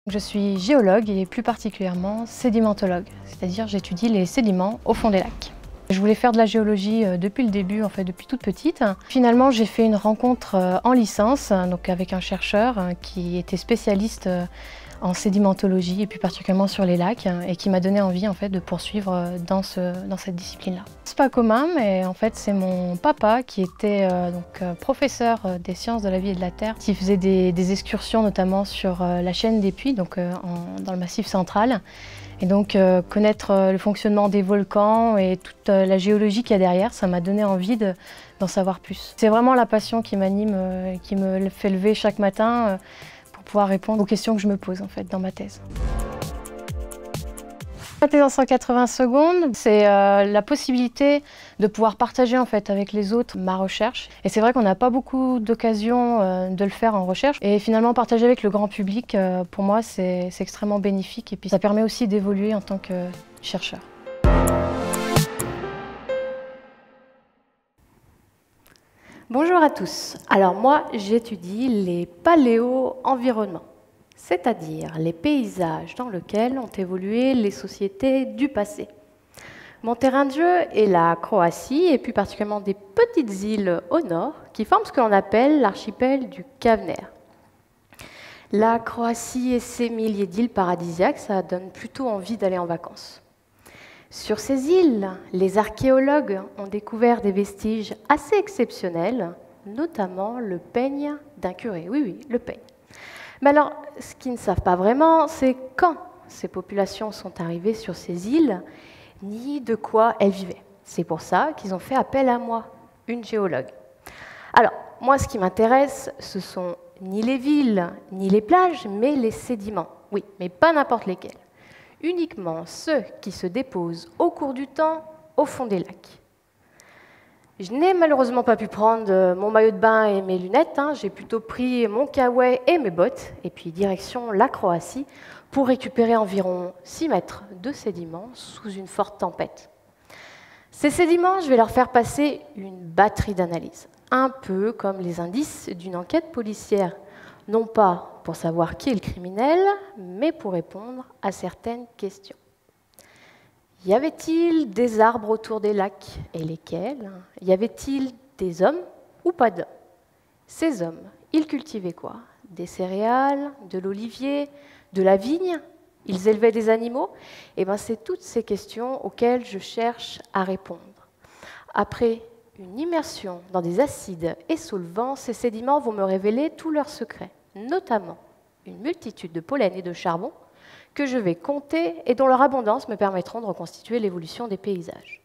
Je suis géologue et plus particulièrement sédimentologue, c'est-à-dire j'étudie les sédiments au fond des lacs. Je voulais faire de la géologie depuis le début, en fait depuis toute petite. Finalement, j'ai fait une rencontre en licence, donc avec un chercheur qui était spécialiste en sédimentologie et plus particulièrement sur les lacs et qui m'a donné envie en fait de poursuivre dans cette discipline-là. C'est pas commun, mais en fait c'est mon papa qui était professeur des sciences de la vie et de la terre, qui faisait des excursions notamment sur la chaîne des Puys, donc dans le Massif central. Et donc connaître le fonctionnement des volcans et toute la géologie qu'il y a derrière, ça m'a donné envie d'en savoir plus. C'est vraiment la passion qui m'anime, qui me fait lever chaque matin pour pouvoir répondre aux questions que je me pose en fait dans ma thèse. La thèse en 180 secondes, c'est la possibilité de pouvoir partager en fait avec les autres ma recherche. Et c'est vrai qu'on n'a pas beaucoup d'occasions de le faire en recherche. Et finalement, partager avec le grand public, pour moi, c'est extrêmement bénéfique. Et puis ça permet aussi d'évoluer en tant que chercheur. Bonjour à tous. Alors moi, j'étudie les paléo-environnements, c'est-à-dire les paysages dans lesquels ont évolué les sociétés du passé. Mon terrain de jeu est la Croatie, et plus particulièrement des petites îles au nord, qui forment ce que l'on appelle l'archipel du Kvarner. La Croatie et ses milliers d'îles paradisiaques, ça donne plutôt envie d'aller en vacances. Sur ces îles, les archéologues ont découvert des vestiges assez exceptionnels, notamment le peigne d'un curé. Oui, oui, le peigne. Mais alors, ce qu'ils ne savent pas vraiment, c'est quand ces populations sont arrivées sur ces îles, ni de quoi elles vivaient. C'est pour ça qu'ils ont fait appel à moi, une géologue. Alors, moi, ce qui m'intéresse, ce sont ni les villes, ni les plages, mais les sédiments. Oui, mais pas n'importe lesquels. Uniquement ceux qui se déposent au cours du temps au fond des lacs. Je n'ai malheureusement pas pu prendre mon maillot de bain et mes lunettes, j'ai plutôt pris mon kawaii et mes bottes, et puis direction la Croatie, pour récupérer environ 6 mètres de sédiments sous une forte tempête. Ces sédiments, je vais leur faire passer une batterie d'analyse, un peu comme les indices d'une enquête policière, non pas pour savoir qui est le criminel, mais pour répondre à certaines questions. Y avait-il des arbres autour des lacs, et lesquels? Y avait-il des hommes ou pas d'hommes? Ces hommes, ils cultivaient quoi? Des céréales, de l'olivier, de la vigne? Ils élevaient des animaux? Eh bien, c'est toutes ces questions auxquelles je cherche à répondre. Après une immersion dans des acides et solvants, ces sédiments vont me révéler tous leurs secrets, notamment une multitude de pollen et de charbon que je vais compter et dont leur abondance me permettront de reconstituer l'évolution des paysages.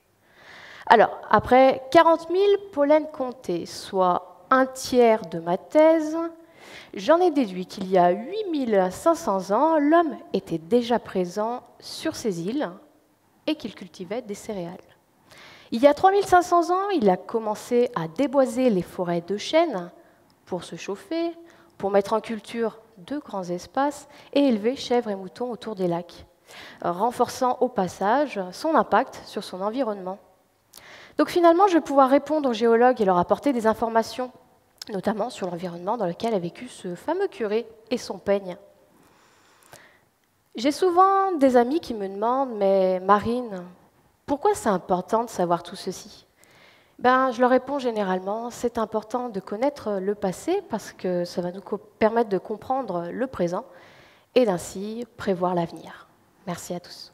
Alors, après 40 000 pollens comptés, soit un tiers de ma thèse, j'en ai déduit qu'il y a 8 500 ans, l'homme était déjà présent sur ces îles et qu'il cultivait des céréales. Il y a 3 500 ans, il a commencé à déboiser les forêts de chênes pour se chauffer, pour mettre en culture de grands espaces et élever chèvres et moutons autour des lacs, renforçant au passage son impact sur son environnement. Donc finalement, je vais pouvoir répondre aux géologues et leur apporter des informations, notamment sur l'environnement dans lequel a vécu ce fameux curé et son peigne. J'ai souvent des amis qui me demandent « Mais Marine, pourquoi c'est important de savoir tout ceci ?» Je leur réponds généralement, c'est important de connaître le passé parce que ça va nous permettre de comprendre le présent et d'ainsi prévoir l'avenir. Merci à tous.